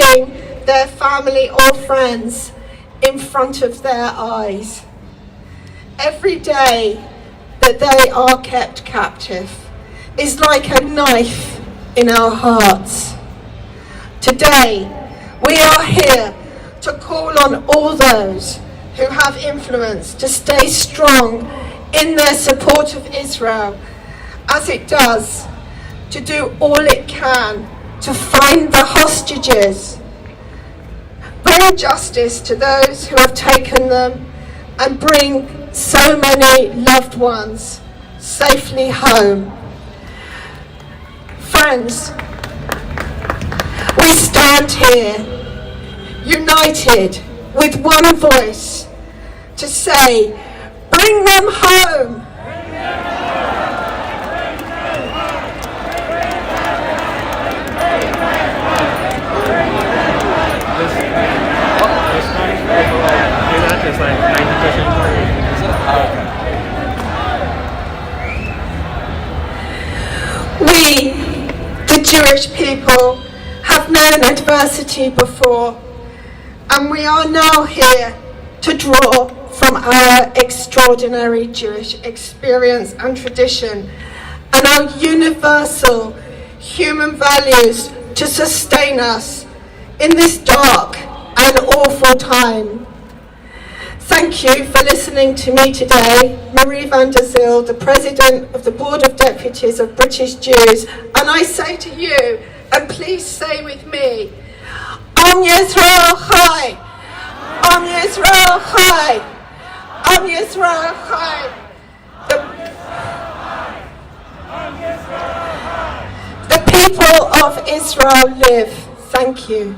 killing their family or friends in front of their eyes. Every day that they are kept captive is like a knife in our hearts. Today, we are here to call on all those who have influence to stay strong in their support of Israel, as it does, to do all it can to find the hostages, bring justice to those who have taken them, and bring so many loved ones safely home. Friends, we stand here united with one voice to say, bring them home. We, the Jewish people, have known adversity before, and we are now here to draw from our extraordinary Jewish experience and tradition and our universal human values to sustain us in this dark and awful time. Thank you for listening to me today, Marie van der Zyl, the President of the Board of Deputies of British Jews, and I say to you, and please say with me, Am Yisrael Chai! Am Yisrael Chai! Am Yisrael Chai! The people of Israel live. Thank you.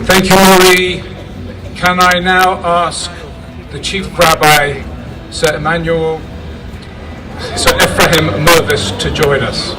Thank you, Marie. Can I now ask the Chief Rabbi, Sir Ephraim Mervis, to join us?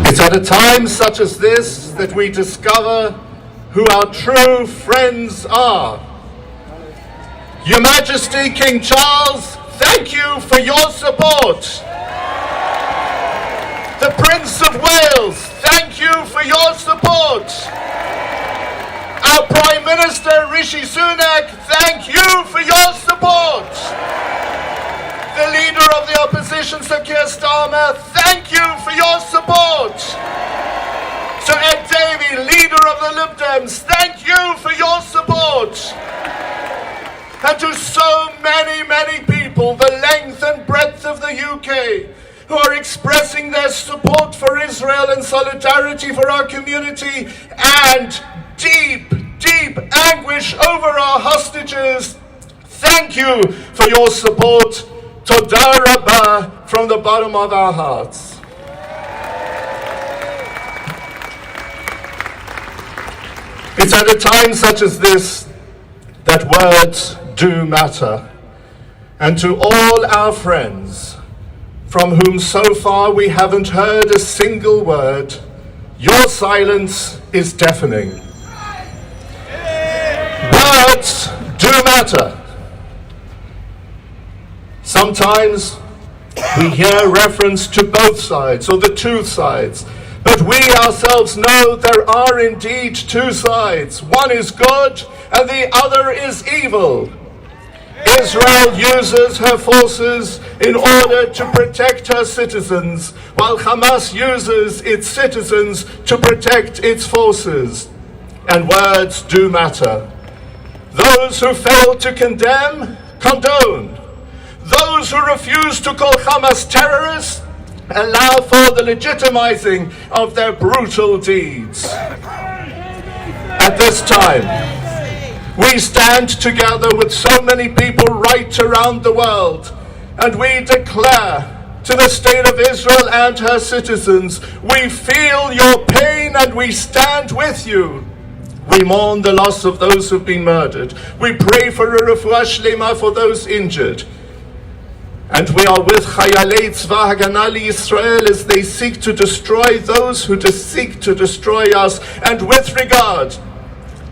It's at a time such as this that we discover who our true friends are. Your Majesty, King Charles, thank you for your support. The Prince of Wales, thank you for your support. Our Prime Minister, Rishi Sunak, thank you for your support. The Leader of the Opposition, Sir Keir Starmer, thank you for your support. Sir Ed Davey, Leader of the Lib Dems, thank you for your support. And to so many, many people, the length and breadth of the UK, who are expressing their support for Israel and solidarity for our community, and deep, deep anguish over our hostages, thank you for your support. Toda Rabbah from the bottom of our hearts. It's at a time such as this that words do matter. And to all our friends, from whom so far we haven't heard a single word, your silence is deafening. Words do matter. Sometimes we hear reference to both sides or the two sides, but we ourselves know there are indeed two sides. One is good and the other is evil. Israel uses her forces in order to protect her citizens, while Hamas uses its citizens to protect its forces. And words do matter. Those who fail to condemn, condone. Those who refuse to call Hamas terrorists allow for the legitimizing of their brutal deeds. At this time, we stand together with so many people right around the world, and we declare to the state of Israel and her citizens. We feel your pain and we stand with you. We mourn the loss of those who've been murdered. We pray for a refuah shlema for those injured. And we are with Chayalei Tzva Haganah Yisrael as they seek to destroy those who seek to destroy us. And with regard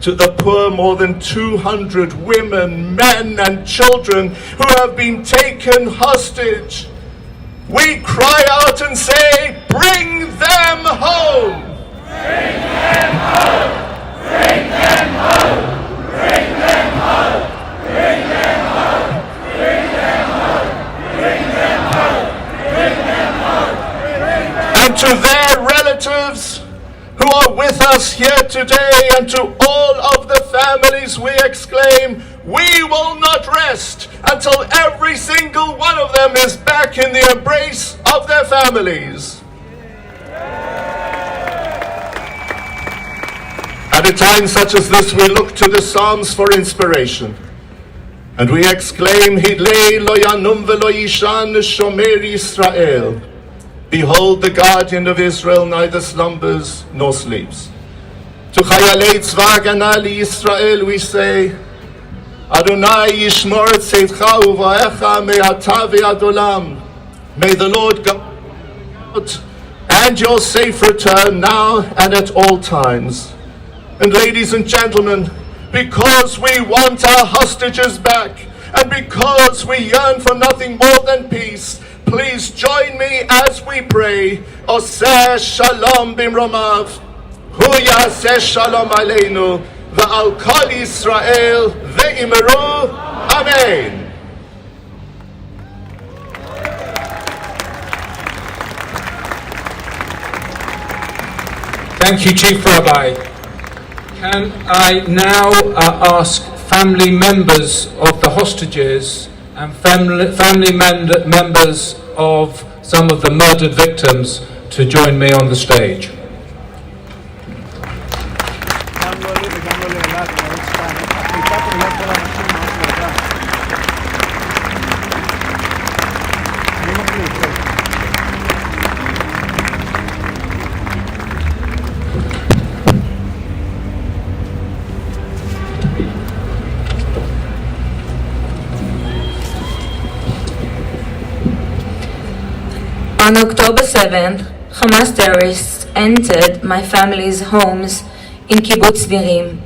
to the poor, more than 200 women, men and children who have been taken hostage, we cry out and say, bring them home! Bring them home! Bring them home! Bring them home! Bring them home! Bring them home! Bring them home! Bring them home! And to their relatives who are with us here today, and to all of the families, we exclaim, we will not rest until every single one of them is back in the embrace of their families. At a time such as this, we look to the Psalms for inspiration. And we exclaim, Hidlei lo yanum velo yishan shomer Yisrael. Behold, the guardian of Israel neither slumbers nor sleeps. To Chayalei Tzva Haganah Yisrael we say, Adonai yishmor et seitcha uvaecha me'ata ve'ad olam. May the Lord guard and your safe return now and at all times. And ladies and gentlemen, because we want our hostages back, and because we yearn for nothing more than peace, please join me as we pray, Oseh Shalom Bimromav, Hu Yaseh Shalom Aleinu, V'al Kol Yisrael, Ve'imeru, Amen. Thank you, Chief Rabbi. Can I now ask family members of the hostages and family members of some of the murdered victims to join me on the stage? On October 7th, Hamas terrorists entered my family's homes in Kibbutz Nirim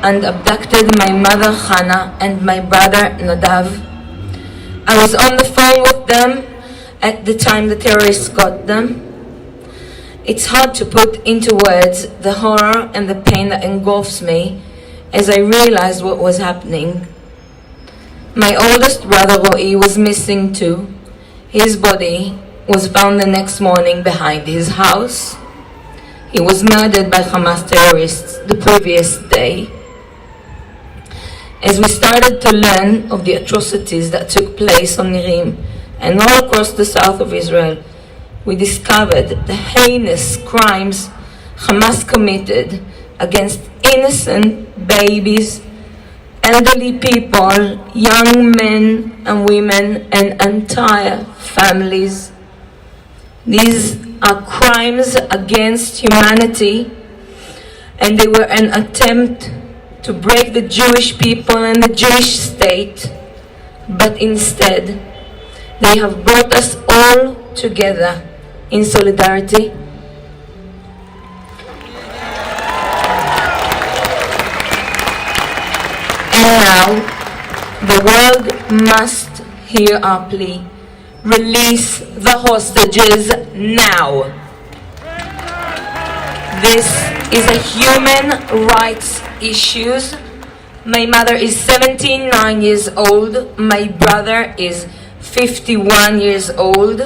and abducted my mother Hannah and my brother Nadav. I was on the phone with them at the time the terrorists got them. It's hard to put into words the horror and the pain that engulfs me as I realized what was happening. My oldest brother Ro'i was missing too. His body was found the next morning behind his house. He was murdered by Hamas terrorists the previous day. As we started to learn of the atrocities that took place on Nirim and all across the south of Israel, we discovered the heinous crimes Hamas committed against innocent babies, elderly people, young men and women, and entire families. These are crimes against humanity, and they were an attempt to break the Jewish people and the Jewish state, but instead they have brought us all together in solidarity. And now the world must hear our plea. Release the hostages now. This is a human rights issue. My mother is 79 years old. My brother is 51 years old.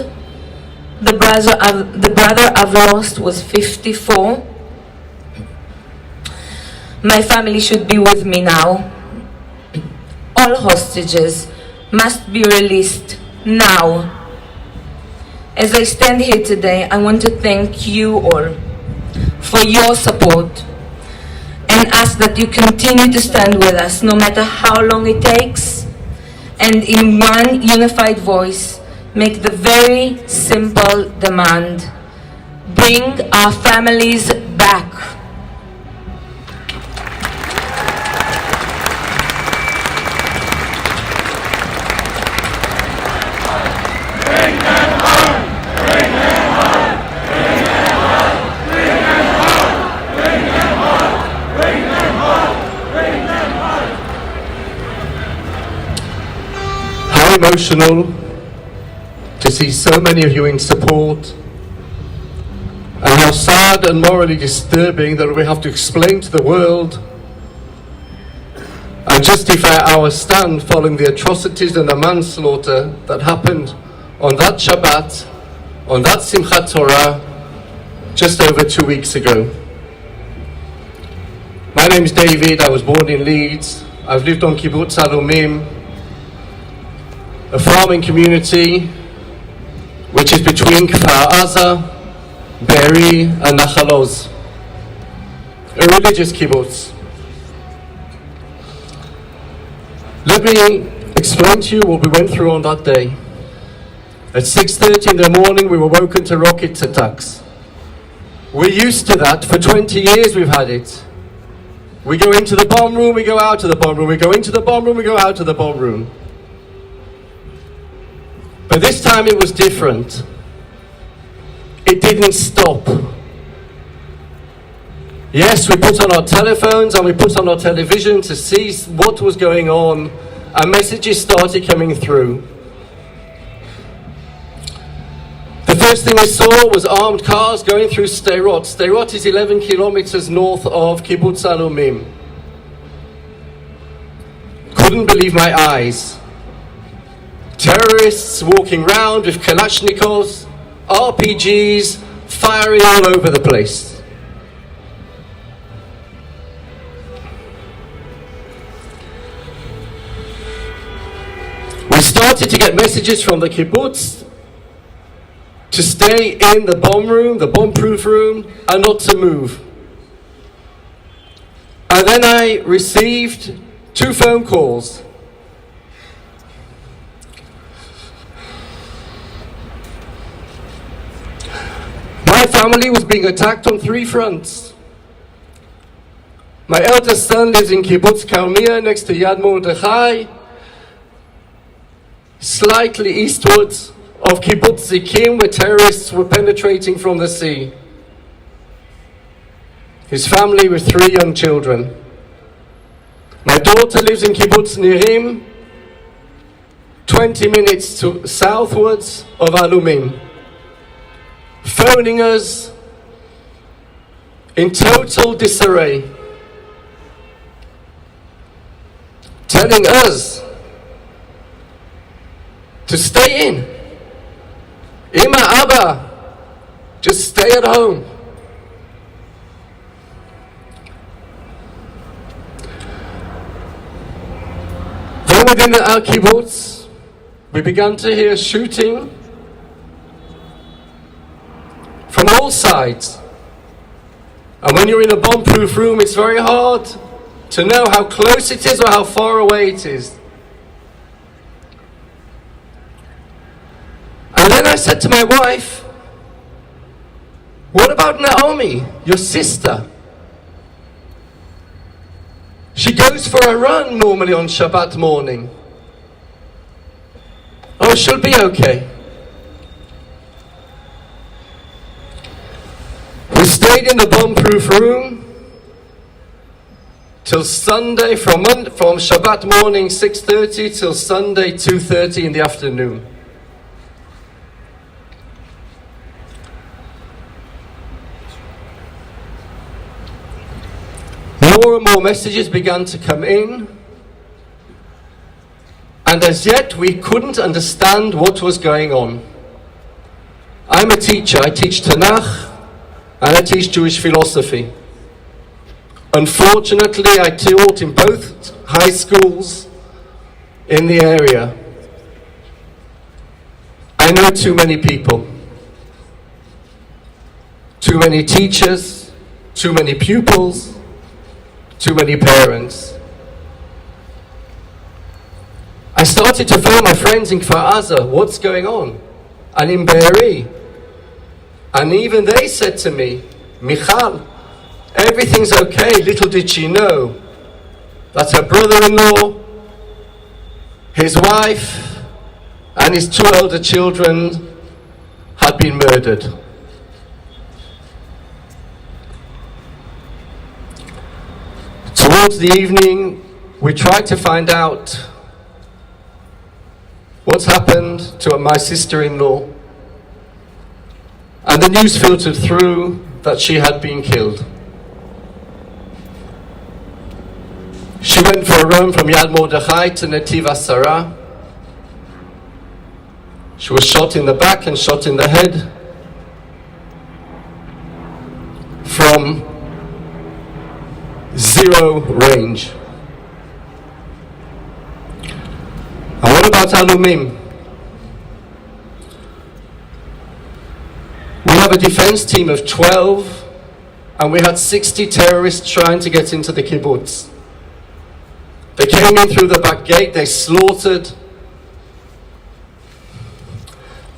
The brother I've lost was 54. My family should be with me now. All hostages must be released now. As I stand here today, I want to thank you all for your support and ask that you continue to stand with us no matter how long it takes, and in one unified voice make the very simple demand: bring our families back. How emotional to see so many of you in support, and how sad and morally disturbing that we have to explain to the world and justify our stand following the atrocities and the manslaughter that happened on that Shabbat, on that Simchat Torah, just over 2 weeks ago. My name is David. I was born in Leeds. I've lived on Kibbutz Alumim, a farming community which is between Kfar Aza, Be'eri and Nachal Oz, a religious kibbutz. Let me explain to you what we went through on that day. At 6:30 in the morning we were woken to rocket attacks. We're used to that. For 20 years we've had it. We go into the bomb room, we go out of the bomb room, we go into the bomb room, we go out of the bomb room. But this time it was different. It didn't stop. Yes, we put on our telephones and we put on our television to see what was going on, and messages started coming through. The first thing we saw was armed cars going through Sderot. Sderot is 11 kilometers north of Kibbutz Alumim. Couldn't believe my eyes. Terrorists walking around with Kalashnikovs, RPGs, firing all over the place. We started to get messages from the kibbutz to stay in the bomb room, the bomb-proof room, and not to move. And then I received 2 phone calls. My family was being attacked on 3 fronts. My eldest son lives in Kibbutz Karmia next to Yad Mordechai, slightly eastwards of Kibbutz Zikim, where terrorists were penetrating from the sea. His family with 3 young children. My daughter lives in Kibbutz Nirim, 20 minutes southwards of Alumim. Phoning us in total disarray, telling us to stay in. Ima, Abba, just stay at home. Then within our kibbutz, we began to hear shooting from all sides. And when you're in a bomb-proof room, it's very hard to know how close it is or how far away it is. And then I said to my wife, what about Naomi, your sister? She goes for a run normally on Shabbat morning. Oh, she'll be okay. We stayed in the bomb-proof room till Sunday, from Shabbat morning 6:30 till Sunday 2:30 in the afternoon. More and more messages began to come in, and as yet we couldn't understand what was going on. I'm a teacher. I teach Tanakh and I teach Jewish philosophy. Unfortunately, I taught in both high schools in the area. I know too many people, too many teachers, too many pupils, too many parents. I started to phone my friends in Kfar Aza, what's going on? And in Be'eri. And even they said to me, Michal, everything's okay. Little did she know that her brother-in-law, his wife, and his 2 elder children had been murdered. Towards the evening, we tried to find out what's happened to my sister-in-law, and the news filtered through that she had been killed. She went for a run from Yad Mordechai to Netiv Asara. She was shot in the back and shot in the head from zero range. And what about Alumim? We have a defense team of 12, and we had 60 terrorists trying to get into the kibbutz. They came in through the back gate, they slaughtered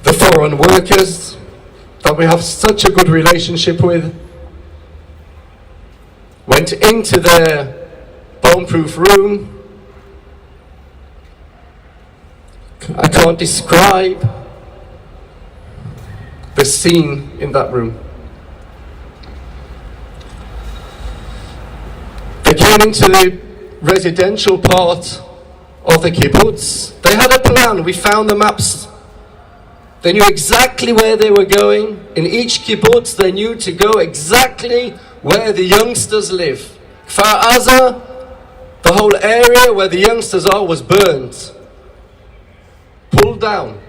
the foreign workers that we have such a good relationship with, went into their bomb-proof room. I can't describe the scene in that room. They came into the residential part of the kibbutz. They had a plan. We found the maps. They knew exactly where they were going. In each kibbutz, they knew to go exactly where the youngsters live. Kfar Aza, the whole area where the youngsters are, was burnt, pulled down.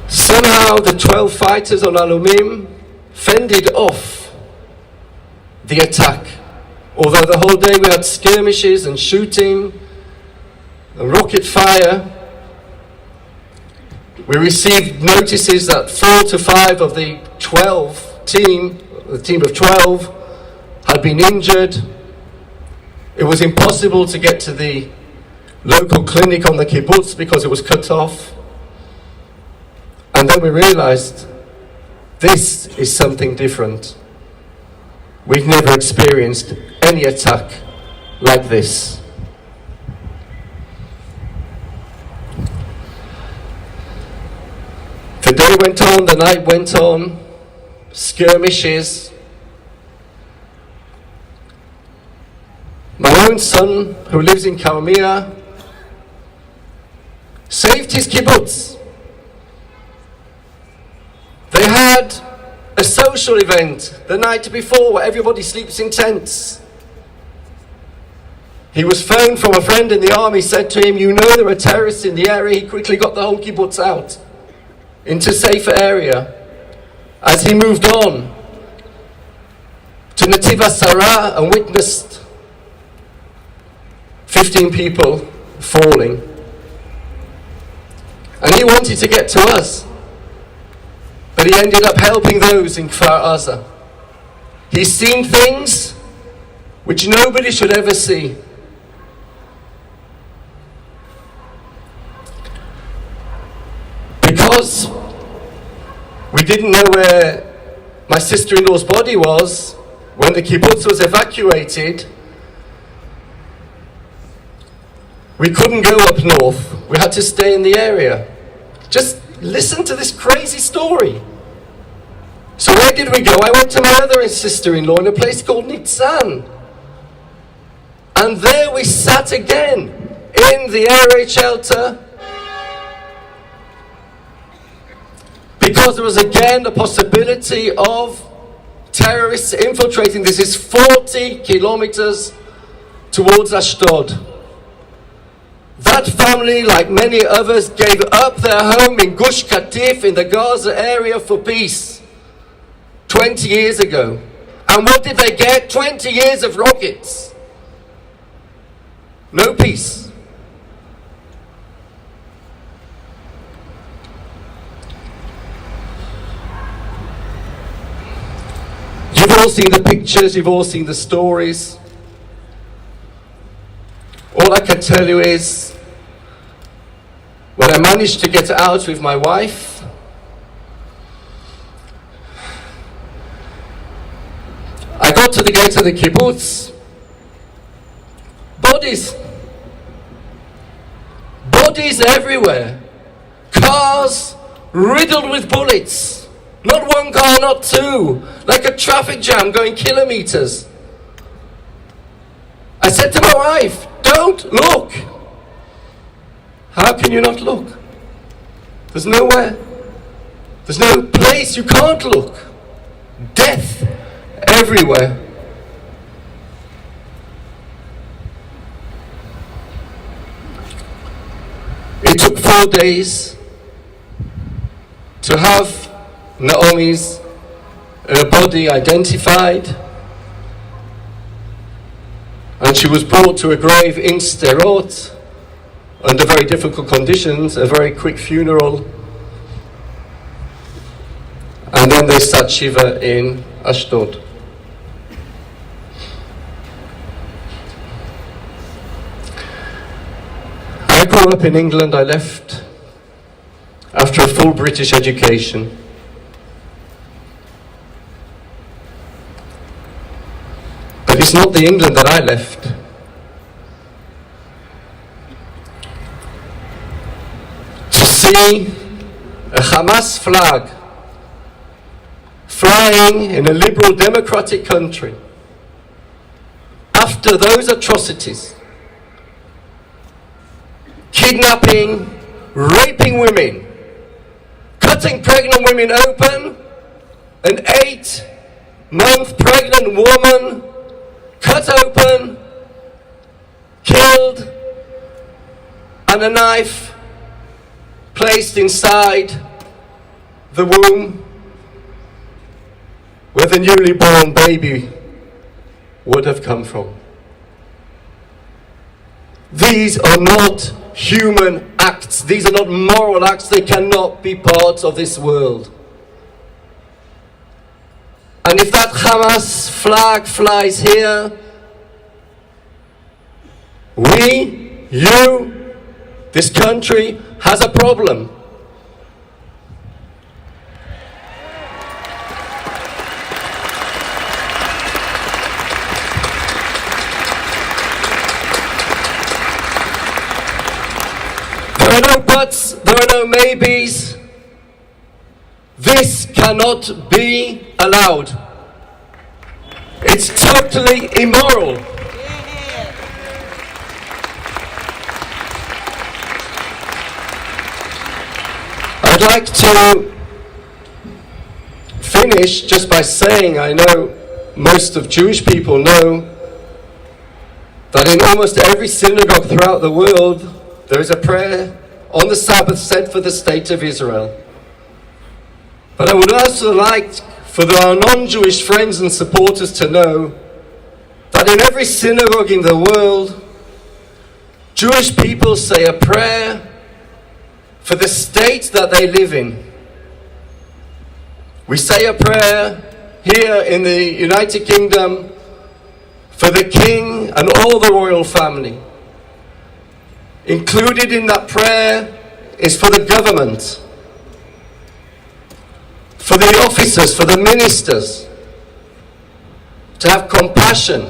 Somehow the 12 fighters on Alumim fended off the attack. Although the whole day we had skirmishes and shooting and rocket fire, we received notices that 4 to 5 of the team of 12, had been injured. It was impossible to get to the local clinic on the kibbutz because it was cut off. And then we realized this is something different. We've never experienced any attack like this. The day went on, the night went on, skirmishes. My own son, who lives in Kalmia, saved his kibbutz. They had a social event the night before where everybody sleeps in tents. He was phoned from a friend in the army, said to him, you know there are terrorists in the area. He quickly got the whole kibbutz out into a safer area. As he moved on to Netiv Asara and witnessed 15 people falling. And he wanted to get to us, but he ended up helping those in Kfar Aza. He's seen things which nobody should ever see. Because we didn't know where my sister-in-law's body was when the kibbutz was evacuated, we couldn't go up north. We had to stay in the area. Just listen to this crazy story. So where did we go? I went to my other sister-in-law in a place called Nitzan. And there we sat again in the air raid shelter, because there was again the possibility of terrorists infiltrating. This is 40 kilometers towards Ashdod. That family, like many others, gave up their home in Gush Katif in the Gaza area for peace 20 years ago. And what did they get? 20 years of rockets. No peace. You've all seen the pictures, you've all seen the stories. All I can tell you is, when I managed to get out with my wife, I got to the gate of the kibbutz. Bodies. Bodies everywhere. Cars riddled with bullets. Not one car, not two. Like a traffic jam going kilometers. I said to my wife, don't look. How can you not look? There's nowhere. There's no place you can't look. Death everywhere. It took 4 days to have Naomi's body identified, and she was brought to a grave in Sderot under very difficult conditions, a very quick funeral, and then they sat Shiva in Ashdod. I grew up in England. I left after a full British education. But it's not the England that I left. To see a Hamas flag flying in a liberal democratic country after those atrocities, kidnapping, raping women, cutting pregnant women open, an 8-month pregnant woman cut open, killed, and a knife placed inside the womb where the newly born baby would have come from. These are not human acts. These are not moral acts. They cannot be part of this world. And if that Hamas flag flies here, this country has a problem. There are no buts, there are no maybes. This cannot be allowed. It's totally immoral. I'd like to finish just by saying, I know most of Jewish people know that in almost every synagogue throughout the world there is a prayer on the Sabbath said for the state of Israel. But I would also like for our non-Jewish friends and supporters to know that in every synagogue in the world, Jewish people say a prayer for the state that they live in. We say a prayer here in the United Kingdom for the king and all the royal family. Included in that prayer is for the government, for the officers, for the ministers, to have compassion,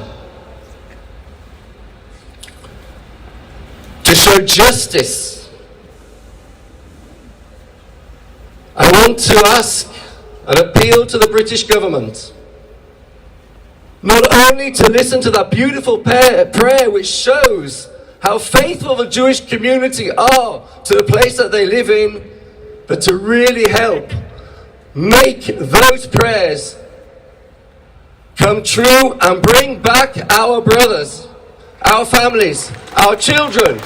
to show justice. I want to ask and appeal to the British government not only to listen to that beautiful prayer which shows how faithful the Jewish community are to the place that they live in, but to really help make those prayers come true and bring back our brothers, our families, our children.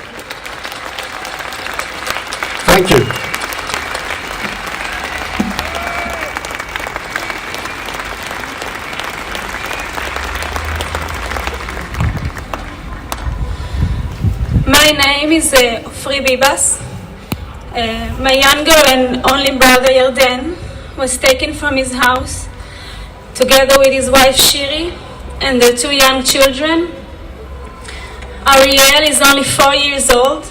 Thank you. My name is Ofri Bibas. My younger and only brother Yarden was taken from his house to together with his wife Shiri and their 2 young children. Ariel is only 4 years old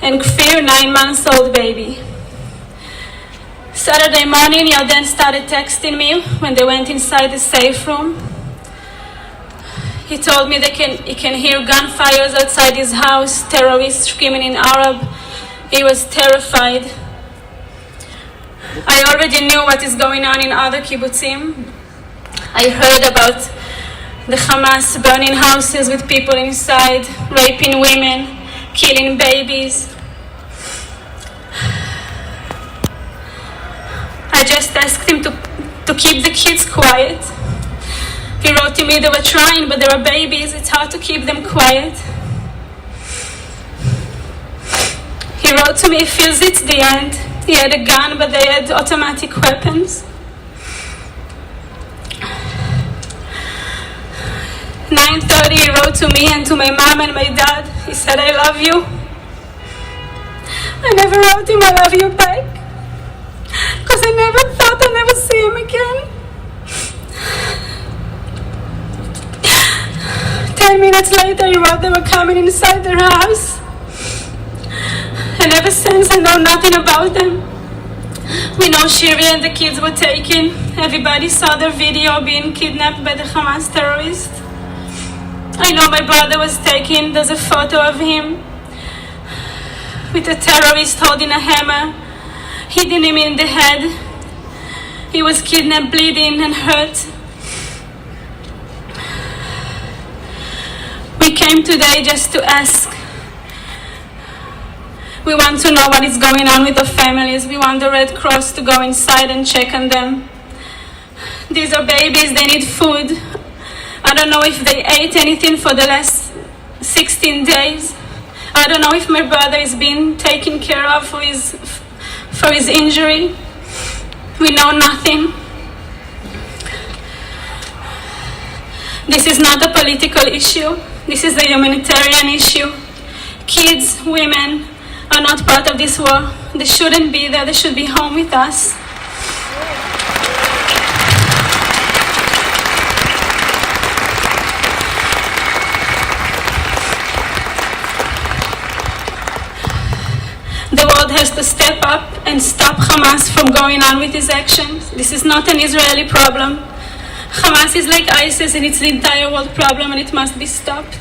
and Kfir 9 months old baby. Saturday morning, Yarden started texting me when they went inside the safe room. He told me he can hear gunfires outside his house, terrorists screaming in Arab. He was terrified. I already knew what is going on in other kibbutzim. I heard about the Hamas burning houses with people inside, raping women, killing babies. I just asked him to keep the kids quiet. He wrote to me they were trying, but they were babies. It's hard to keep them quiet. He wrote to me he feels it's the end. He had a gun, but they had automatic weapons. 9:30, he wrote to me and to my mom and my dad. He said, I love you. I never wrote him I love you back, because I never thought I'd never see him again. 10 minutes later, he wrote they were coming inside their house. And ever since, I know nothing about them. We know Shiri and the kids were taken. Everybody saw their video being kidnapped by the Hamas terrorists. I know my brother was taken. There's a photo of him with a terrorist holding a hammer, hitting him in the head. He was kidnapped, bleeding and hurt. We came today just to ask. We want to know what is going on with the families. We want the Red Cross to go inside and check on them. These are babies, they need food. I don't know if they ate anything for the last 16 days. I don't know if my brother is being taken care of for his injury. We know nothing. This is not a political issue. This is a humanitarian issue. Kids, women are not part of this war. They shouldn't be there. They should be home with us. The world has to step up and stop Hamas from going on with his actions. This is not an Israeli problem. Hamas is like ISIS and it's the entire world problem, and it must be stopped.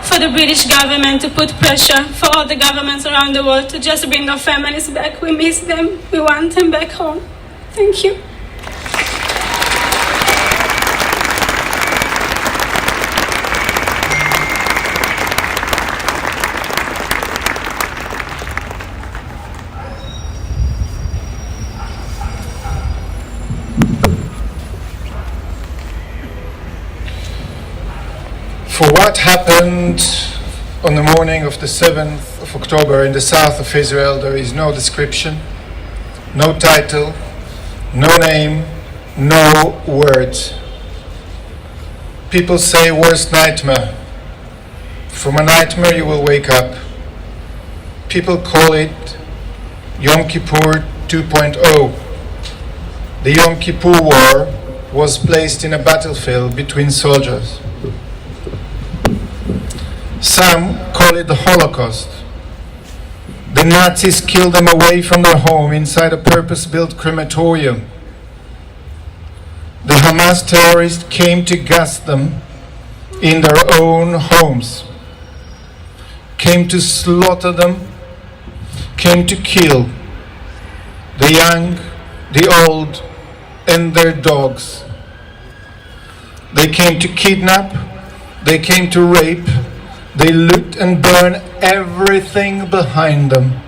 For the British government to put pressure for all the governments around the world to just bring our families back. We miss them. We want them back home. Thank you. For what happened on the morning of the 7th of October in the south of Israel, there is no description, no title, no name, no words. People say worst nightmare. From a nightmare you will wake up. People call it Yom Kippur 2.0. The Yom Kippur War was placed in a battlefield between soldiers. Some call it the Holocaust. The Nazis killed them away from their home inside a purpose-built crematorium. The Hamas terrorists came to gas them in their own homes, came to slaughter them, came to kill the young, the old, and their dogs. They came to kidnap, they came to rape, they loot and burn everything behind them.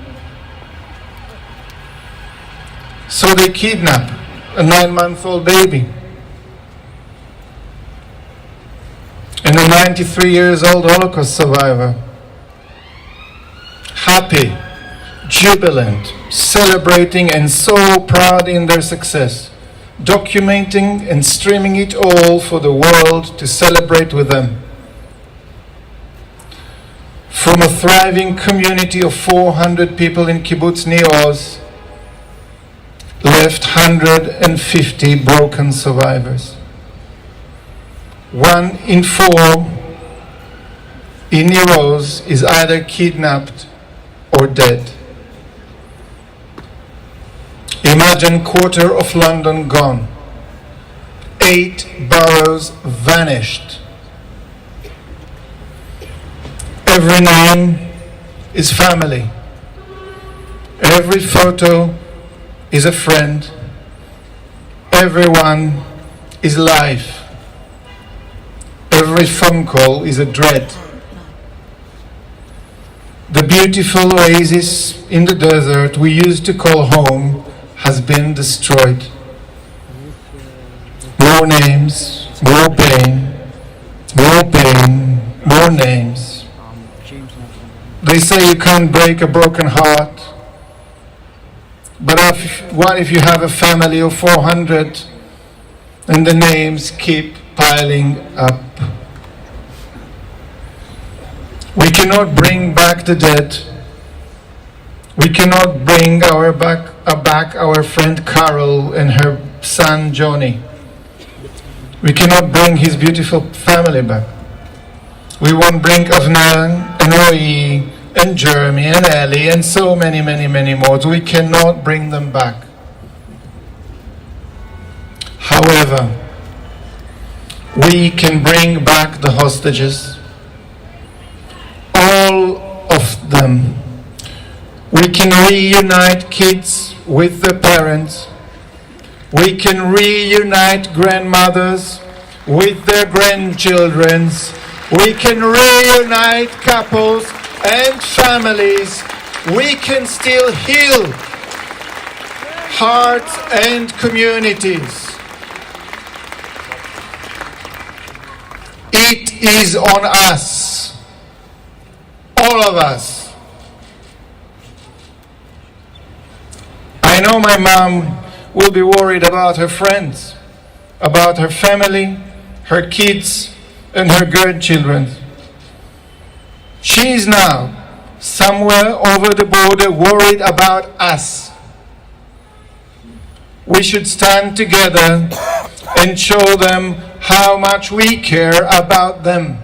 So they kidnap a 9-month-old baby and a 93 years old Holocaust survivor. Happy, jubilant, celebrating and so proud in their success, documenting and streaming it all for the world to celebrate with them. From a thriving community of 400 people in Kibbutz Nir Oz, left 150 broken survivors. 1 in 4 in Nir Oz is either kidnapped or dead. Imagine quarter of London gone. 8 boroughs vanished. Every name is family. Every photo is a friend. Everyone is life. Every phone call is a dread. The beautiful oasis in the desert we used to call home has been destroyed. More names, more pain, more names. They say you can't break a broken heart, but what if you have a family of 400 and the names keep piling up? We cannot bring back the dead. We cannot bring back our friend Carol and her son Johnny. We cannot bring his beautiful family back. We won't bring Avnan and Roy and Jeremy and Ellie and so many more. We cannot bring them back. However, we can bring back the hostages. All of them. We can reunite kids with their parents. We can reunite grandmothers with their grandchildren. We can reunite couples and families. We can still heal hearts and communities. It is on us, all of us. I know my mom will be worried about her friends, about her family, her kids, and her grandchildren. She is now somewhere over the border worried about us. We should stand together and show them how much we care about them.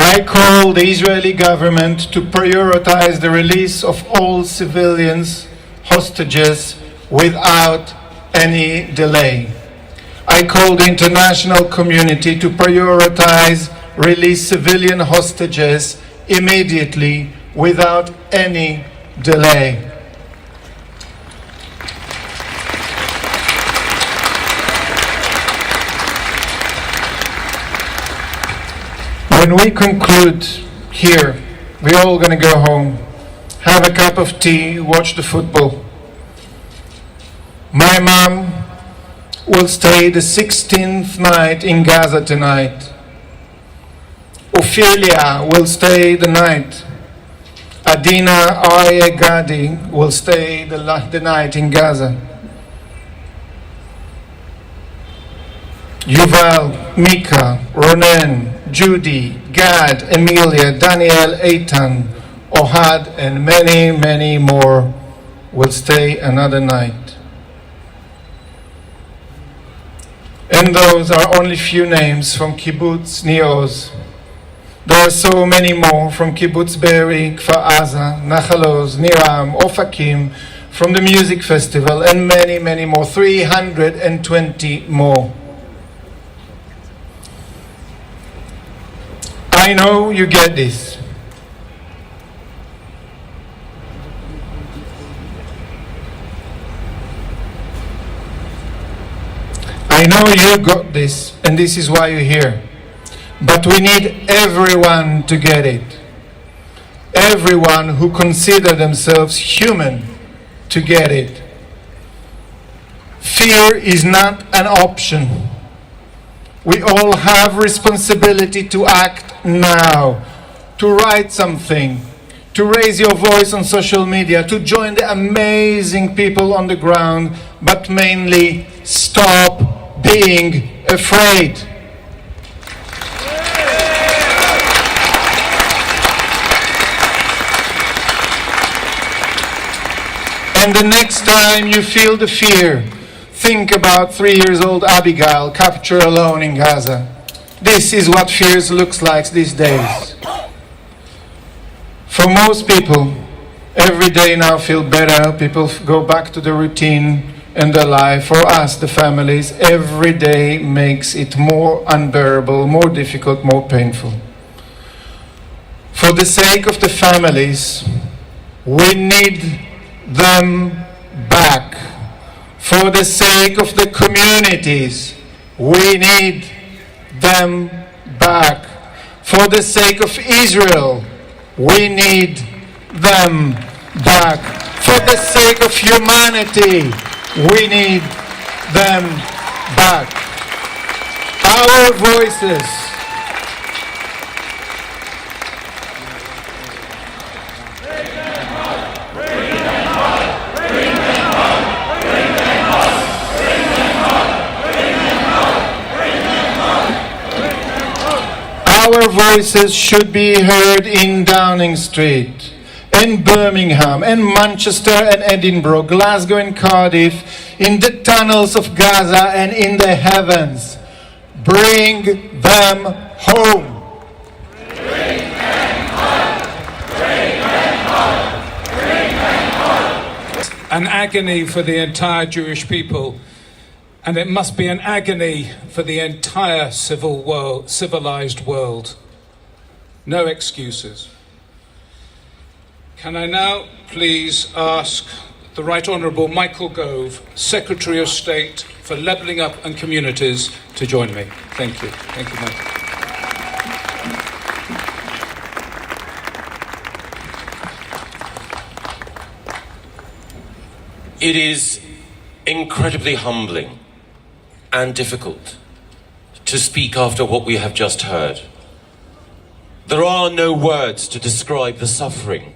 I call the Israeli government to prioritize the release of all civilians, hostages, without any delay. I call the international community to prioritize release civilian hostages immediately, without any delay. When we conclude here, we're all going to go home, have a cup of tea, watch the football. My mom will stay the 16th night in Gaza tonight. Ophelia will stay the night. Adina Arye Gadi will stay the night in Gaza. Yuval, Mika, Ronen, Judy, Gad, Emilia, Daniel, Eitan, Ohad, and many more will stay another night. And those are only few names from Kibbutz Nir Oz. There are so many more from Kibbutz Be'eri, Kfar Aza, Nachal Oz, Niram, Ofakim, from the music festival, and many more, 320 more. I know you get this. I know you got this, and this is why you're here. But we need everyone to get it. Everyone who consider themselves human to get it. Fear is not an option. We all have responsibility to act now, to write something, to raise your voice on social media, to join the amazing people on the ground, but mainly stop being afraid. And the next time you feel the fear, think about 3-year-old Abigail captured alone in Gaza. This is what fears looks like these days. For most people, every day now feel better. People go back to the routine and their life. For us, the families, every day makes it more unbearable, more difficult, more painful. For the sake of the families, we need them back. For the sake of the communities, we need them back. For the sake of Israel, we need them back. For the sake of humanity, we need them back. Our voices should be heard in Downing Street, in Birmingham, in Manchester and Edinburgh, Glasgow and Cardiff, in the tunnels of Gaza and in the heavens. Bring them home. Bring them home. Bring them home. Bring them home. An agony for the entire Jewish people. And it must be an agony for the entire civilized world. No excuses. Can I now please ask the Right Honourable Michael Gove, Secretary of State for Levelling Up and Communities, to join me. Thank you. Thank you, Michael. It is incredibly humbling and difficult to speak after what we have just heard. There are no words to describe the suffering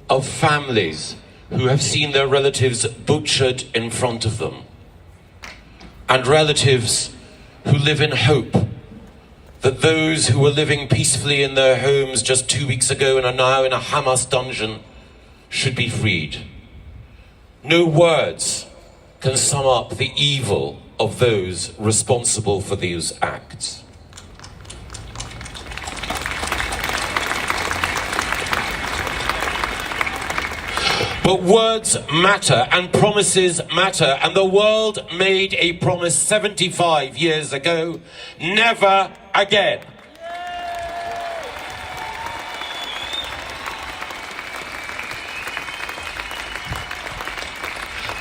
of families who have seen their relatives butchered in front of them, and relatives who live in hope that those who were living peacefully in their homes just 2 weeks ago and are now in a Hamas dungeon should be freed. No words can sum up the evil of those responsible for these acts. But words matter and promises matter, and the world made a promise 75 years ago: never again.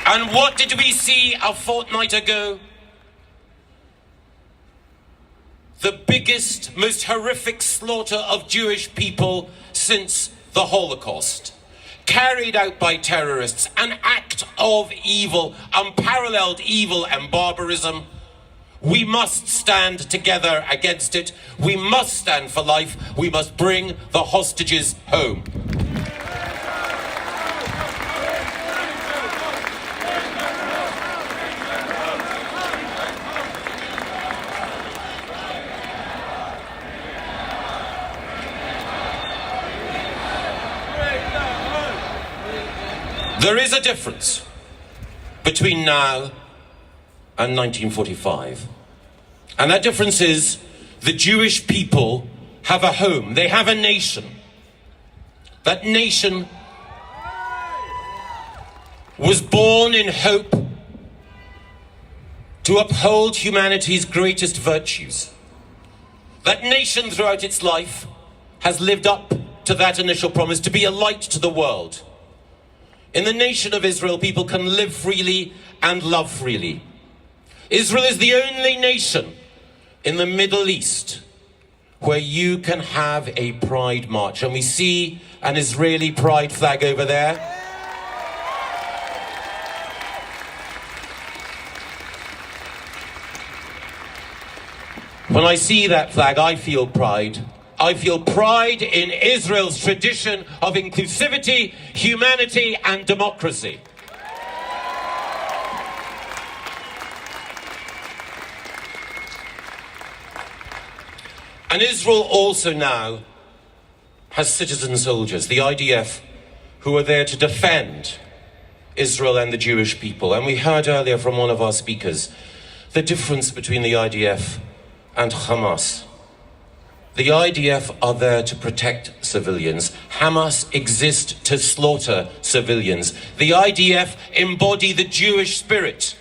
And what did we see a fortnight ago? The biggest, most horrific slaughter of Jewish people since the Holocaust, carried out by terrorists, an act of evil, unparalleled evil and barbarism. We must stand together against it. We must stand for life. We must bring the hostages home. There is a difference between now and 1945. And that difference is the Jewish people have a home. They have a nation. That nation was born in hope to uphold humanity's greatest virtues. That nation throughout its life has lived up to that initial promise to be a light to the world. In the nation of Israel, people can live freely and love freely. Israel is the only nation in the Middle East where you can have a pride march. And we see an Israeli pride flag over there. When I see that flag, I feel pride. I feel pride in Israel's tradition of inclusivity, humanity, and democracy. And Israel also now has citizen soldiers, the IDF, who are there to defend Israel and the Jewish people. And we heard earlier from one of our speakers the difference between the IDF and Hamas. The IDF are there to protect civilians. Hamas exist to slaughter civilians. The IDF embody the Jewish spirit.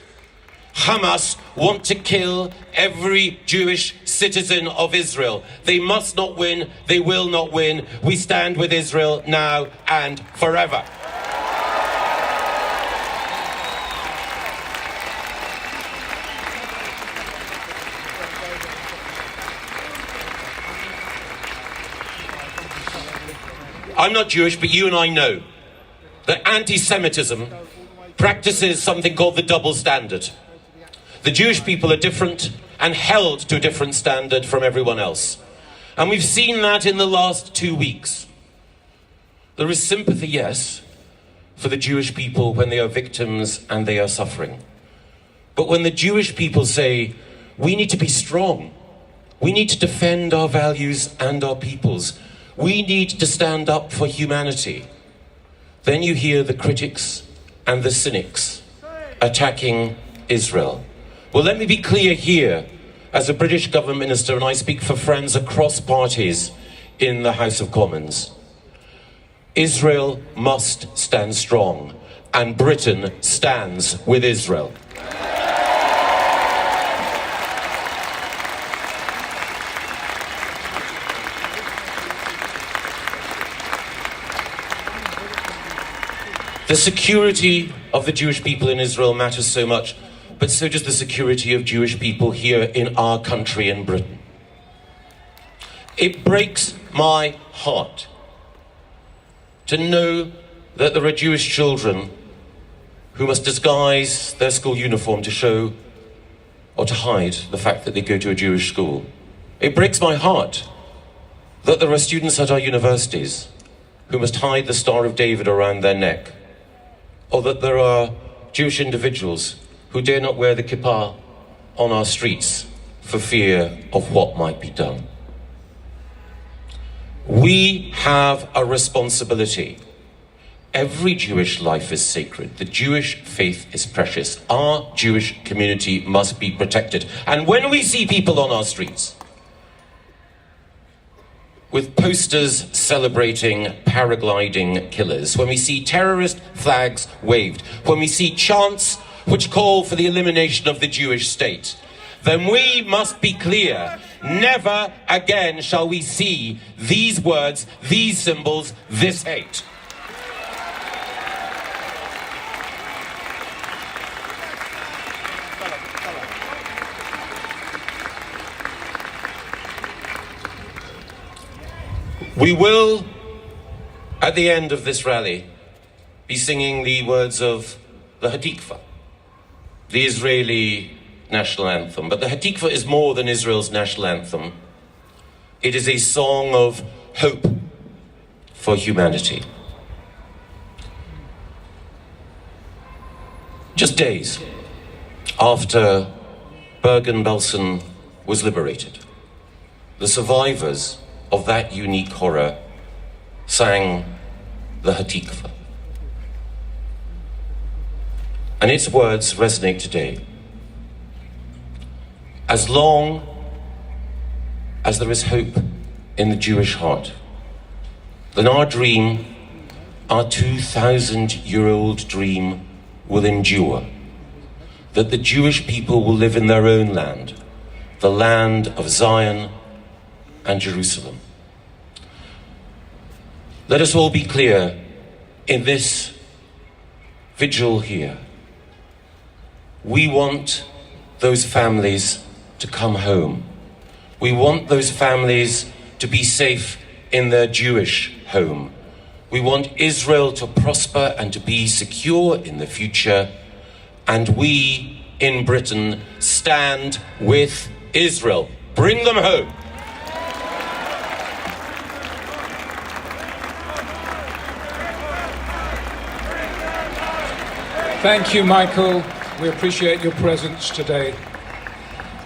Hamas want to kill every Jewish citizen of Israel. They must not win. They will not win. We stand with Israel now and forever. I'm not Jewish, but you and I know that anti-Semitism practices something called the double standard. The Jewish people are different and held to a different standard from everyone else. And we've seen that in the last 2 weeks. There is sympathy, yes, for the Jewish people when they are victims and they are suffering. But when the Jewish people say, we need to be strong, we need to defend our values and our peoples, we need to stand up for humanity, then you hear the critics and the cynics attacking Israel. Well, let me be clear here, as a British government minister, and I speak for friends across parties in the House of Commons. Israel must stand strong, and Britain stands with Israel. The security of the Jewish people in Israel matters so much, but so does the security of Jewish people here in our country in Britain. It breaks my heart to know that there are Jewish children who must disguise their school uniform to show or to hide the fact that they go to a Jewish school. It breaks my heart that there are students at our universities who must hide the Star of David around their neck, or that there are Jewish individuals who dare not wear the kippah on our streets for fear of what might be done. We have a responsibility. Every Jewish life is sacred. The Jewish faith is precious. Our Jewish community must be protected. And when we see people on our streets with posters celebrating paragliding killers, when we see terrorist flags waved, when we see chants which call for the elimination of the Jewish state, then we must be clear. Never again shall we see these words, these symbols, this hate. We will, at the end of this rally, be singing the words of the Hatikva, the Israeli national anthem. But the Hatikva is more than Israel's national anthem. It is a song of hope for humanity. Just days after Bergen-Belsen was liberated, the survivors of that unique horror sang the Hatikva. And its words resonate today. As long as there is hope in the Jewish heart, then our dream, our 2,000-year-old dream, will endure. That the Jewish people will live in their own land, the land of Zion and Jerusalem. Let us all be clear in this vigil here. We want those families to come home. We want those families to be safe in their Jewish home. We want Israel to prosper and to be secure in the future. And we in Britain stand with Israel. Bring them home. Thank you, Michael. We appreciate your presence today.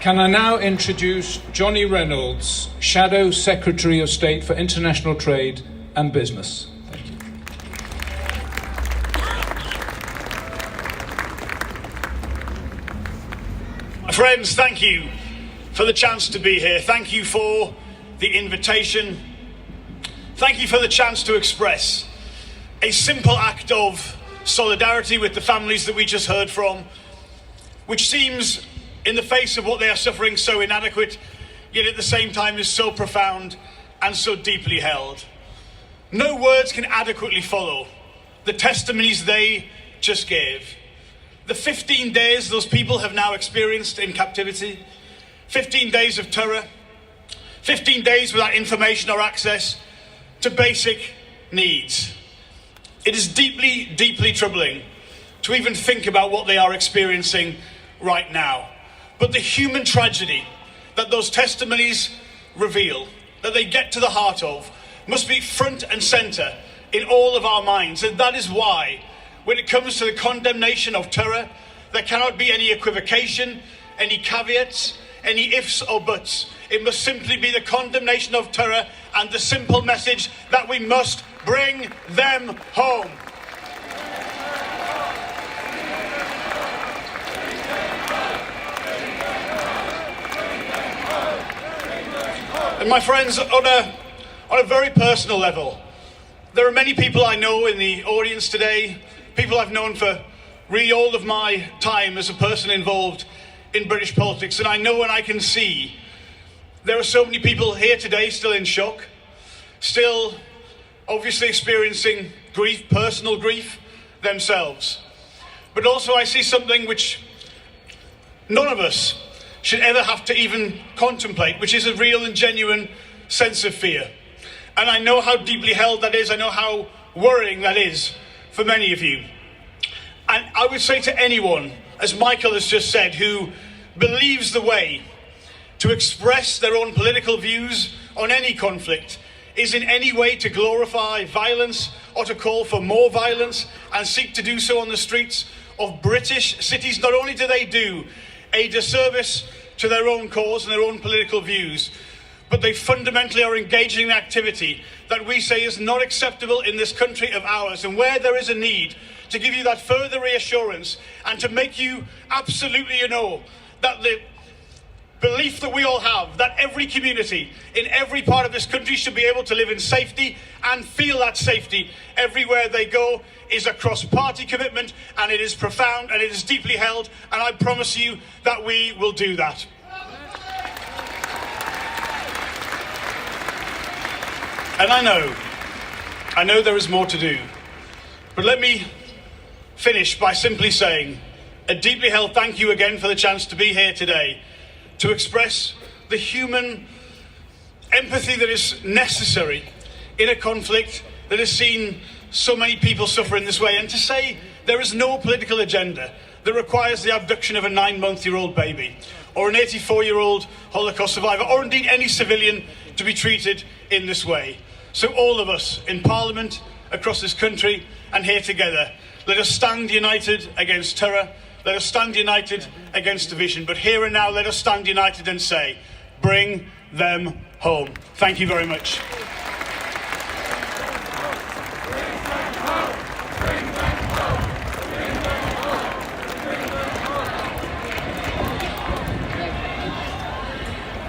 Can I now introduce Johnny Reynolds, Shadow Secretary of State for International Trade and Business. Thank you. Friends, thank you for the chance to be here. Thank you for the invitation. Thank you for the chance to express a simple act of solidarity with the families that we just heard from, which seems, in the face of what they are suffering, so inadequate, yet at the same time is so profound and so deeply held. No words can adequately follow the testimonies they just gave. The 15 days those people have now experienced in captivity, 15 days of terror, 15 days without information or access to basic needs. It is deeply, deeply troubling to even think about what they are experiencing right now. But the human tragedy that those testimonies reveal, that they get to the heart of, must be front and centre in all of our minds. And that is why, when it comes to the condemnation of terror, there cannot be any equivocation, any caveats, any ifs or buts. It must simply be the condemnation of terror and the simple message that we must bring them home. And my friends, on a very personal level, there are many people I know in the audience today, people I've known for really all of my time as a person involved in British politics, and I know and I can see there are so many people here today still in shock, still obviously experiencing grief, personal grief themselves. But also I see something which none of us should ever have to even contemplate, which is a real and genuine sense of fear. And I know how deeply held that is, I know how worrying that is for many of you. And I would say to anyone, as Michael has just said, who believes the way to express their own political views on any conflict is in any way to glorify violence or to call for more violence and seek to do so on the streets of British cities, not only do they do a disservice to their own cause and their own political views, but they fundamentally are engaging in activity that we say is not acceptable in this country of ours. And where there is a need to give you that further reassurance and to make you absolutely know that the belief that we all have, that every community in every part of this country should be able to live in safety and feel that safety everywhere they go, is a cross-party commitment, and it is profound and it is deeply held, and I promise you that we will do that. And I know there is more to do, but let me finish by simply saying a deeply held thank you again for the chance to be here today, to express the human empathy that is necessary in a conflict that has seen so many people suffer in this way, and to say there is no political agenda that requires the abduction of a 9-month-old baby or an 84-year-old Holocaust survivor, or indeed any civilian, to be treated in this way. So all of us in Parliament, across this country, and here together, let us stand united against terror. Let us stand united against division. But here and now, let us stand united and say, bring them home. Thank you very much.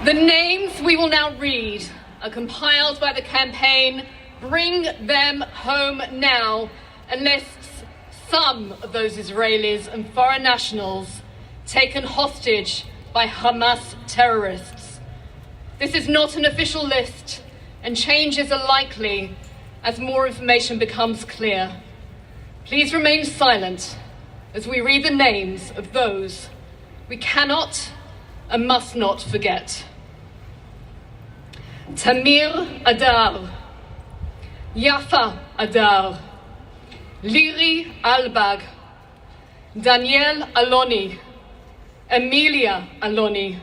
The names we will now read are compiled by the campaign Bring Them Home Now, and lists some of those Israelis and foreign nationals taken hostage by Hamas terrorists. This is not an official list, and changes are likely as more information becomes clear. Please remain silent as we read the names of those we cannot and must not forget. Tamir Adar, Yafa Adar, Liri Albag, Daniel Aloni, Emilia Aloni,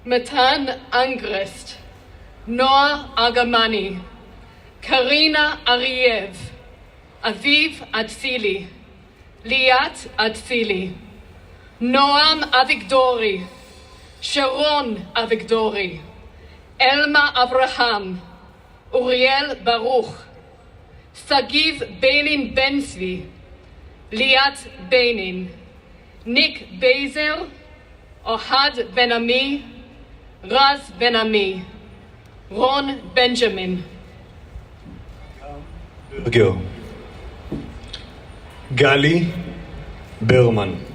Matan Angrest, Noah Agamani, Karina Ariev, Aviv Atzili, Liat Atzili, Noam Avigdori, Sharon Avigdori, Elma Abraham, Uriel Baruch, Sagiv Benin Benzvi, Liat Benin, Nick Bezer, Ohad Ben-Ami, Raz Ben-Ami, Ron Benjamin. Berger, Gali Berman,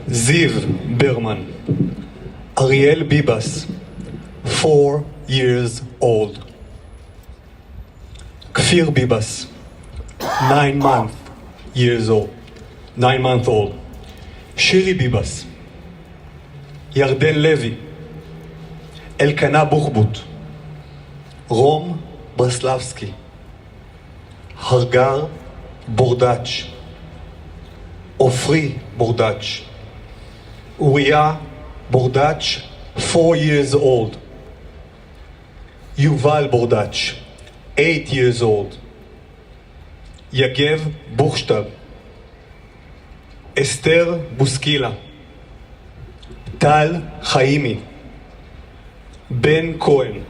Ziv Berman, Ariel Bibas, 4 years old. Kfir Bibas, 9 month old. Shiri Bibas, Yarden Levi, Elkana Bukhbut, Rom Breslavsky, Hargar Bordach, Ofri Bordach, Uriah Bordach, 4 years old. Yuval Bordach, 8 years old. Yagev Buchstab, Esther Buskila, Tal Chaimi, Ben Cohen,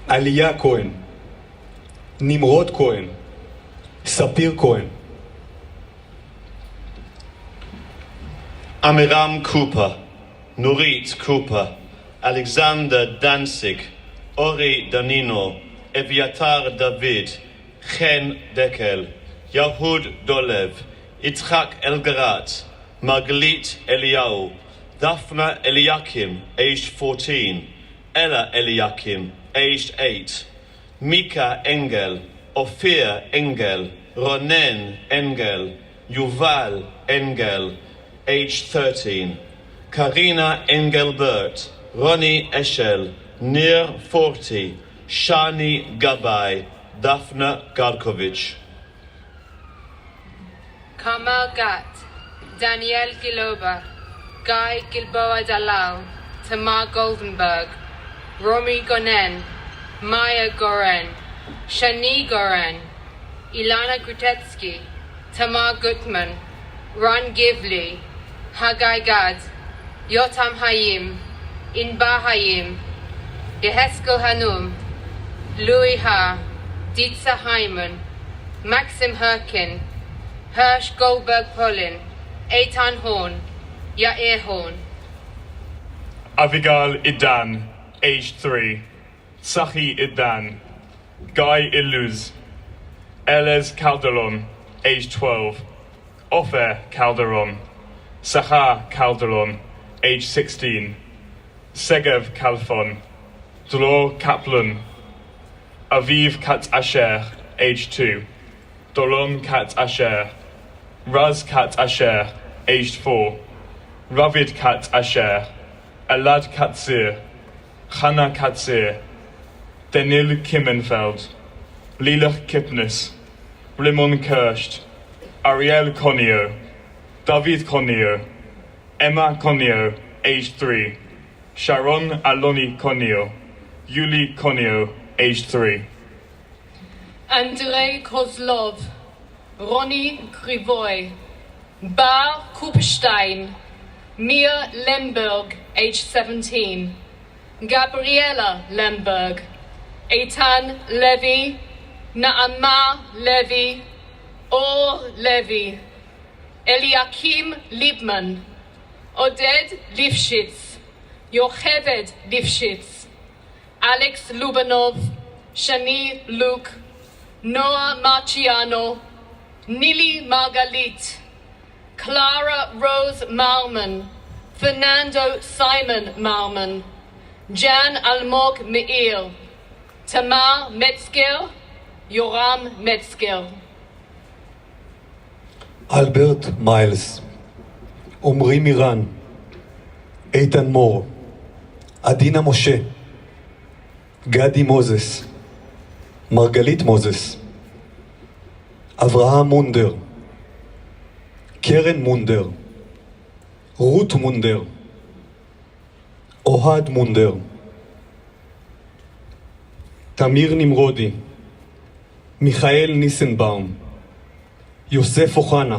Aliyah Cohen, Nimrod Cohen, Sapir Cohen. Amiram Cooper, Nurit Cooper, Alexander Danzig, Ori Danino, Eviatar David, Chen Dekel, Yahud Dolev, Yitzchak Elgarat, Margalit Eliyahu, Daphna Eliakim, aged 14, Ella Eliakim, aged 8, Mika Engel, Ophir Engel, Ronen Engel, Yuval Engel, aged 13, Karina Engelbert, Ronnie Eshel, Nir 40, Shani Gabay, Daphna Garkovich. Kamal Gat, Daniel Giloba, Guy Gilboa Dalal, Tamar Goldenberg, Romy Gonen, Maya Goren, Shani Goren, Ilana Grutetsky, Tamar Gutman, Ron Givley, Haggai Gad, Yotam Hayim, Inba Hayim, Yeheskel Hanum, Louis Ha, Dietza Hyman, Maxim Herkin, Hirsch Goldberg Polin, Eitan Horn, Yair Horn. Avigal Idan, aged 3, Sachi Idan, Guy Iluz, Elez Calderon, aged 12, Ofer Calderon, Sachar Calderon, aged 16, Segev Kalfon, Dolor Kaplan, Aviv Kat Asher, aged 2, Dolon Kat Asher, Raz Kat Asher, aged 4, Ravid Kat Asher, Elad Katzir, Chana Katzir, Denil Kimmenfeld, Lilach Kipnis, Rimon Kirst, Ariel Conio, David Conio, Emma Conio, aged 3, Sharon Aloni Conio, Yuli Conio, aged 3. Andrei Kozlov, Ronnie Krivoy, Bar Kupstein, Mia Lemberg, aged 17, Gabriela Lemberg, Eitan Levy, Naama Levy, Or Levy, Eliakim Liebman, Oded Lifshitz, Yocheved Lifshitz, Alex Lubanov, Shani Luke, Noah Marciano, Nili Margalit, Clara Rose Malman, Fernando Simon Malman, Jan Almog Meir, Tamar Metzger, Yoram Metzger. Albert Miles, Omri Miran, איתן מור, עדינה משה, גדי מוזס, מרגלית מוזס, אברהם מונדר, קרן מונדר, רות מונדר, אוהד מונדר, תמיר נמרודי, מיכאל ניסנבאום, יוסף אוחנה,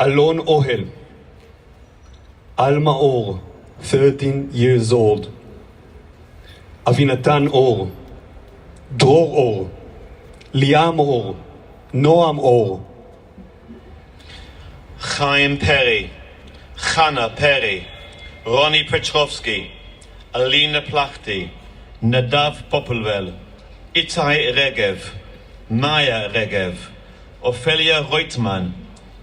אלון אוהל, אלמה אור, 13 years old, אבינתן אור, דרור אור, ליאם אור, נועם אור, Chaim Perry, Chana Perry, Ronnie Petrovsky, Alina Plachty, Nadav Popelwell, Itai Regev, Maya Regev, Ophelia Reutmann,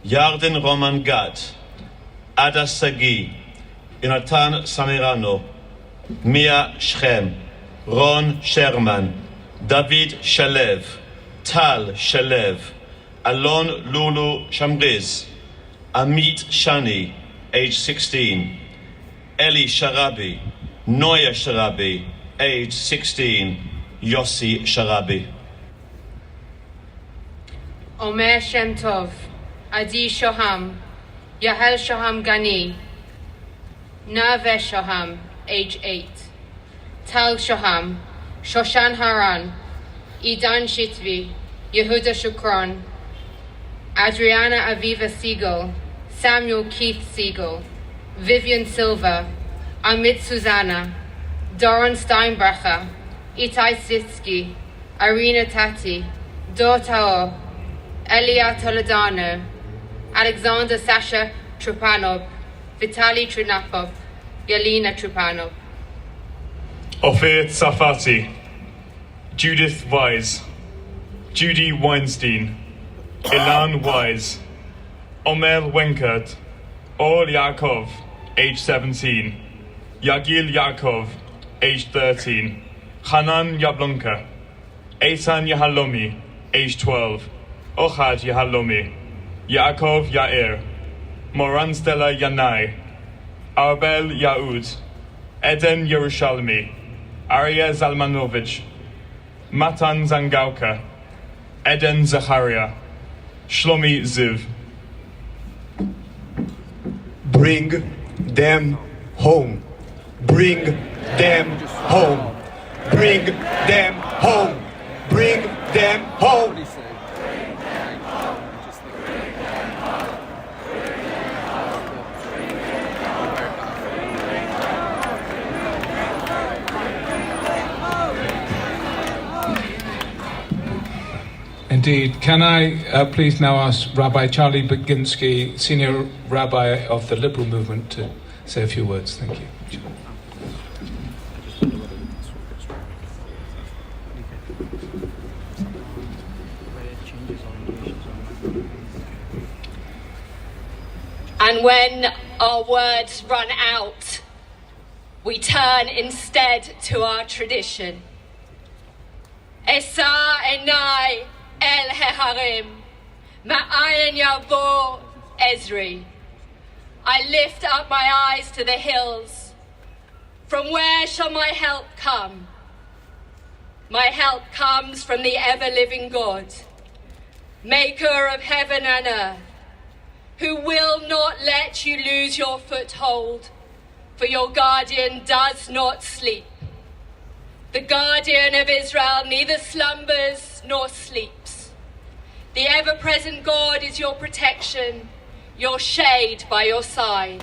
Yarden Roman Gat, Ada Sagi, Jonathan Samirano, Mia Shem, Ron Sherman, David Shalev, Tal Shalev, Alon Lulu Shamriz, Amit Shani, age 16, Eli Sharabi, Noya Sharabi, age 16, Yossi Sharabi. Omer Shem Tov, Adi Shoham, Yahel Shoham Gani, Naveh Shoham, age 8, Tal Shoham, Shoshan Haran, Idan Shitvi, Yehuda Shukron, Adriana Aviva Siegel, Samuel Keith Siegel, Vivian Silva, Amit Susanna, Doran Steinbracher, Itai Sitsky, Irina Tati, Dor Taor, Elia Toledano, Alexander Sasha Trupanov, Vitali Trinapov, Yelena Trupanov. Ophir Safati, Judith Wise, Judy Weinstein, Ilan Wise, Omer Wenkert, Or Yaakov, age 17, Yagil Yaakov, age 13, Hanan Yablonka, Eitan Yahalomi, age 12, Ohad Yahalomi, Yaakov Yair, Moran Stella Yanai, Arbel Yaud, Eden Yerushalmi, Arya Zalmanovich, Matan Zangauka, Eden Zacharia, Shlomi Ziv. Bring them home. Bring them home. Bring them home. Bring them home. Indeed. Can I please now ask Rabbi Charlie Baginski, Senior Rabbi of the Liberal Movement, to say a few words. Thank you. And when our words run out, we turn instead to our tradition. Esa enai el heharim, ma'ayin yavo Ezri. I lift up my eyes to the hills. From where shall my help come? My help comes from the ever-living God, maker of heaven and earth, who will not let you lose your foothold, for your guardian does not sleep. The guardian of Israel neither slumbers nor sleeps. The ever-present God is your protection, your shade by your side.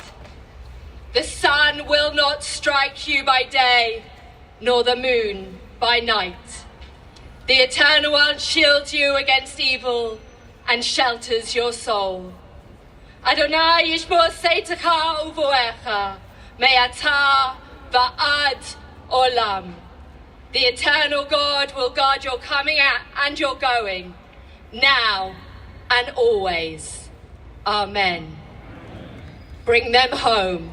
The sun will not strike you by day, nor the moon by night. The Eternal One shields you against evil and shelters your soul. Adonai yishmor seitecha uvoecha, me'ata va'ad olam. The eternal God will guard your coming out and your going, now and always. Amen. Bring them home.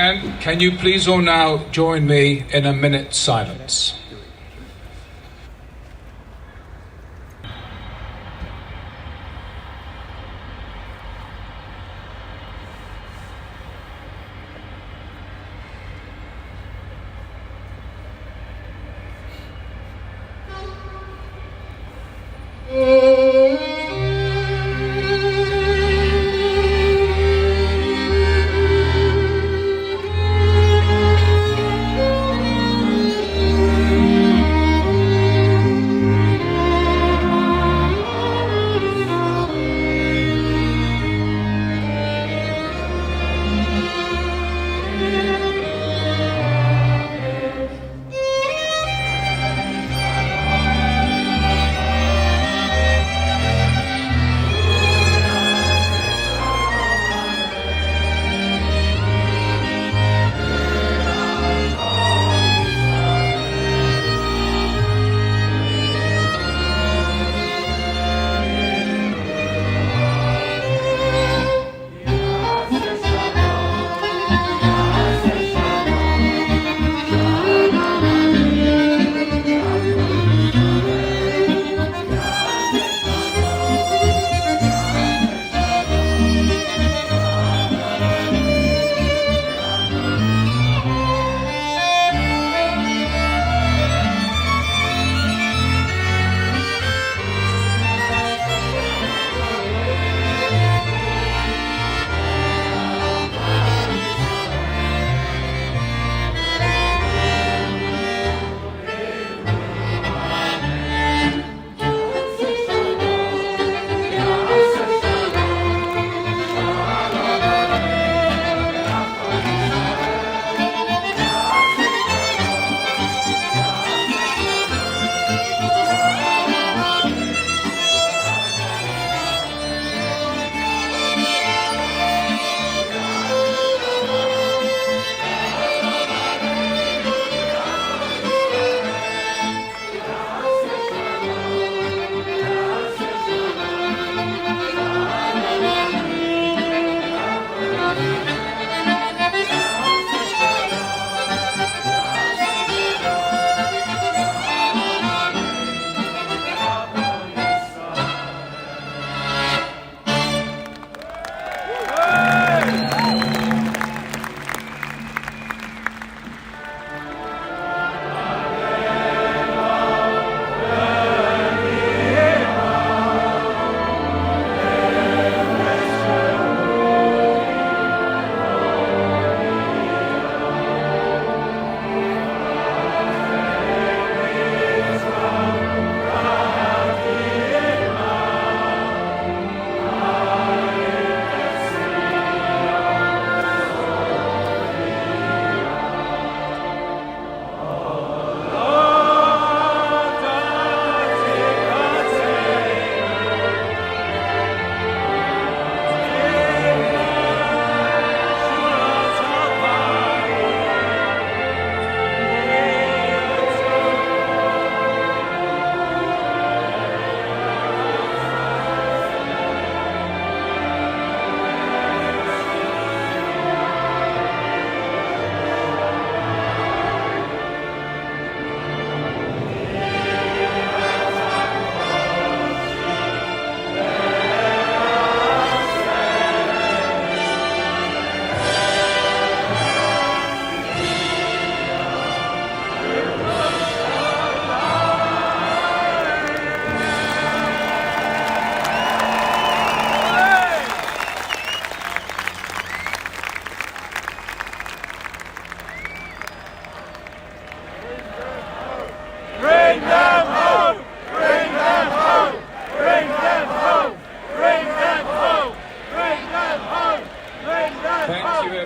Can you please all now join me in a minute's silence?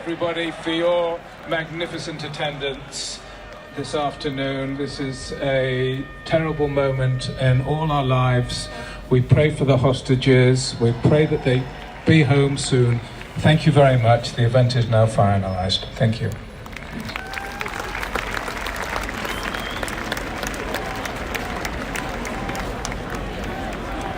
everybody for your magnificent attendance this afternoon. This is a terrible moment in all our lives. We pray for the hostages. We pray that they be home soon. Thank you very much. The event is now finalized. Thank you.